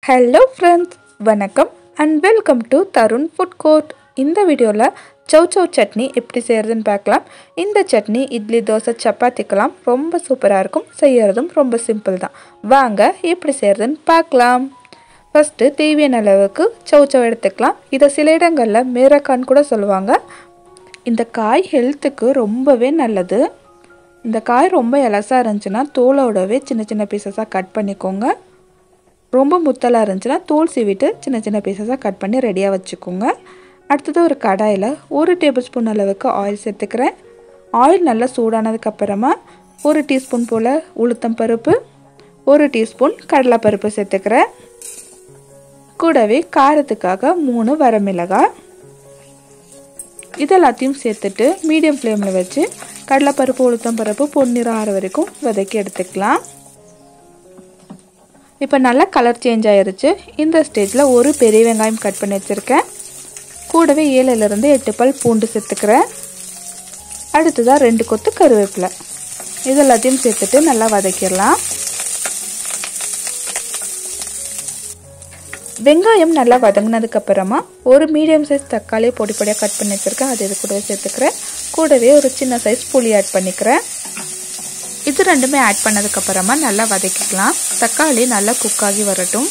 Hello friends, வணக்கம் and welcome to Tarun Food Court. இந்த வீடியோல chow chutney எப்படி செய்யறதுன்னு பார்க்கலாம். இந்த சட்னி இட்லி, தோசை, சப்பாத்திக்கலாம் ரொம்ப சூப்பரா இருக்கும். செய்யறதும் ரொம்ப சிம்பிள் தான். வாங்க எப்படி செய்யறதுன்னு பார்க்கலாம். ஃபர்ஸ்ட் தேவையான அளவுக்கு chow எடுத்துக்கலாம். இத சில இடங்கள்ல மேரக்கான் கூட சொல்லுவாங்க. இந்த காய் ஹெல்த்துக்கு ரொம்பவே நல்லது. இந்த காய் ரொம்ப எலசா இருந்துச்சுனா தோலோடவே சின்ன சின்ன பீசஸா கட் பண்ணிக்கோங்க. ரொம்ப முத்தலா இருந்துச்சுனா தோல் சீவிட்டு சின்ன சின்ன பீசஸா கட் பண்ணி ரெடியா வச்சுக்கோங்க. அடுத்து ஒரு கடாயில 1 டேபிள்ஸ்பூன் அளவுக்கு ஆயில் சேர்த்துக்கிறேன். ஆயில் நல்லா சூடானதுக்கு அப்புறமா 1 டீஸ்பூன் போல உளுத்தம் பருப்பு, 1 டீஸ்பூன் கடலை பருப்பு சேர்த்துக்கிறேன். கூடவே காரத்துக்காக 3 வரமிளகாய். இதெல்லாத்தையும் சேர்த்துட்டு மீடியம் ஃப்ளேம்ல வச்சு கடலை பருப்பு, உளுத்தம் பருப்பு பொன்னிறம் ஆற வரைக்கும் வதக்கி எடுத்துக்கலாம். இப்போ நல்லா கலர் சேஞ்ச் ஆயிருச்சு. இந்த ஸ்டேஜ்ல ஒரு பெரிய வெங்காயம் கட் பண்ணி வச்சிருக்கேன். கூடவே 7 இருந்து 8 பல் பூண்டு சேர்த்துக்கிறேன். அடுத்ததா 2 கொத்து கருவேப்பிலை. இதெல்லாத்தையும் சேர்த்துட்டு நல்லா வதக்கிடலாம். வெங்காயம் நல்லா வதங்கினதுக்கு அப்புறமா ஒரு மீடியம் சைஸ் தக்காளி பொடி பொடியாக கட் பண்ணி வச்சிருக்கேன். அது இது கூடவே சேர்த்துக்கிறேன். கூடவே ஒரு சின்ன சைஸ் புளி ஆட் பண்ணிக்கிறேன். இது ரெண்டுமே ஆட் பண்ணதுக்கு அப்புறமா நல்லா வதக்கிக்கலாம். தக்காளி நல்லா குக் ஆகி வரட்டும்.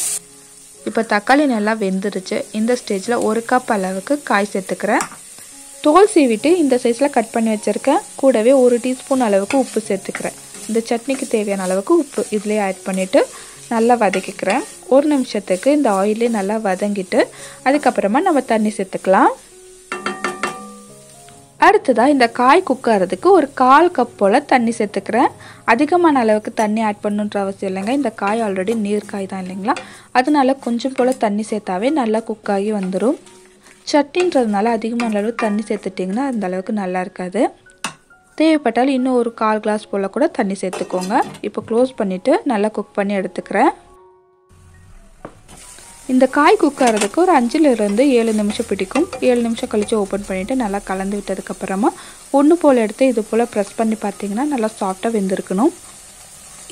இப்போ தக்காளி நல்லா வெந்துருச்சு. இந்த ஸ்டேஜில் 1 கப் அளவுக்கு காய் சேர்த்துக்கிறேன். தோல் சீவிட்டு இந்த சைஸில் கட் பண்ணி வச்சுருக்கேன். கூடவே 1 டீஸ்பூன் அளவுக்கு உப்பு சேர்த்துக்கிறேன். இந்த சட்னிக்கு தேவையான அளவுக்கு உப்பு இதிலே ஆட் பண்ணிவிட்டு நல்லா வதக்கிக்கிறேன். 1 நிமிஷத்துக்கு இந்த ஆயிலே நல்லா வதங்கிட்டு அதுக்கப்புறமா நம்ம தண்ணி சேர்த்துக்கலாம். அடுத்ததாக இந்த காய் குக் ஆகிறதுக்கு ஒரு 1/4 கப் போல் தண்ணி சேர்த்துக்கிறேன். அதிகமான அளவுக்கு தண்ணி ஆட் பண்ணுன்ற அவசியம் இல்லைங்க. இந்த காய் ஆல்ரெடி நீர் காய் தான் இல்லைங்களா, அதனால கொஞ்சம் போல் தண்ணி சேர்த்தாவே நல்லா குக் ஆகி வந்துடும். சட்னின்றதுனால அதிகமான அளவு தண்ணி சேர்த்துட்டிங்கன்னா அந்த அளவுக்கு நல்லா இருக்காது. தேவைப்பட்டாலும் இன்னும் ஒரு 1/4 கிளாஸ் போல் கூட தண்ணி சேர்த்துக்கோங்க. இப்போ க்ளோஸ் பண்ணிவிட்டு நல்லா குக் பண்ணி எடுத்துக்கிறேன். இந்த காய் குக் ஆகிறதுக்கு ஒரு 5 இருந்து 7 நிமிஷம் பிடிக்கும். 7 நிமிஷம் கழித்து ஓப்பன் பண்ணிவிட்டு நல்லா கலந்து விட்டதுக்கப்புறமா ஒன்று போல் எடுத்து இது போல் ப்ரெஸ் பண்ணி பார்த்தீங்கன்னா நல்லா சாஃப்டாக வெந்திருக்கணும்.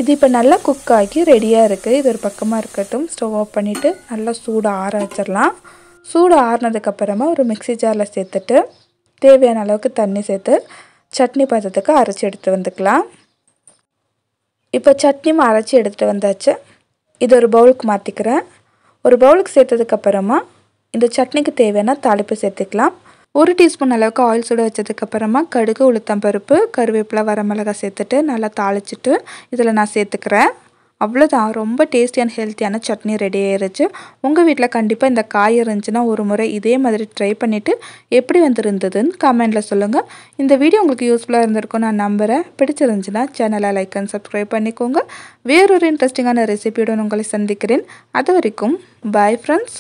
இது இப்போ நல்லா குக் ஆகி ரெடியாக இருக்குது. இது ஒரு பக்கமாக இருக்கட்டும். ஸ்டவ் ஆஃப் பண்ணிவிட்டு நல்லா சூடு ஆற வச்சிடலாம். சூடு ஆறினதுக்கப்புறமா ஒரு மிக்ஸி ஜாரில் சேர்த்துட்டு தேவையான அளவுக்கு தண்ணி சேர்த்து சட்னி பதத்துக்கு அரைச்சி எடுத்துகிட்டு வந்துக்கலாம். இப்போ சட்னியும் அரைச்சி எடுத்துகிட்டு வந்தாச்சு. இது ஒரு பவுலுக்கு மாற்றிக்கிறேன். ஒரு பவுலுக்கு சேர்த்ததுக்கப்புறமா இந்த சட்னிக்கு தேவையான தாளிப்பு சேர்த்துக்கலாம். 1 டீஸ்பூன் அளவுக்கு ஆயில் சுட வச்சதுக்கப்புறமா கடுகு, உளுத்தம் பருப்பு, கருவேப்பிலை, வரமிளகாய் சேர்த்துட்டு நல்லா தாளிச்சிட்டு இதில் நான் சேர்த்துக்கிறேன். அவ்வளோதான், ரொம்ப டேஸ்டியான ஹெல்த்தியான சட்னி ரெடி ஆயிருச்சு. உங்கள் வீட்டில் கண்டிப்பாக இந்த காய் இருந்துச்சுன்னா ஒரு முறை இதே மாதிரி ட்ரை பண்ணிவிட்டு எப்படி வந்துருந்ததுன்னு கமெண்டில் சொல்லுங்கள். இந்த வீடியோ உங்களுக்கு யூஸ்ஃபுல்லாக இருந்திருக்கும் நான் நம்புகிறேன். பிடிச்சிருந்துச்சுன்னா சேனலை லைக் அண்ட் சப்ஸ்கிரைப் பண்ணிக்கோங்க. வேறொரு இன்ட்ரெஸ்டிங்கான ரெசிபியுடன் உங்களை சந்திக்கிறேன். அது வரைக்கும் பாய் ஃப்ரெண்ட்ஸ்.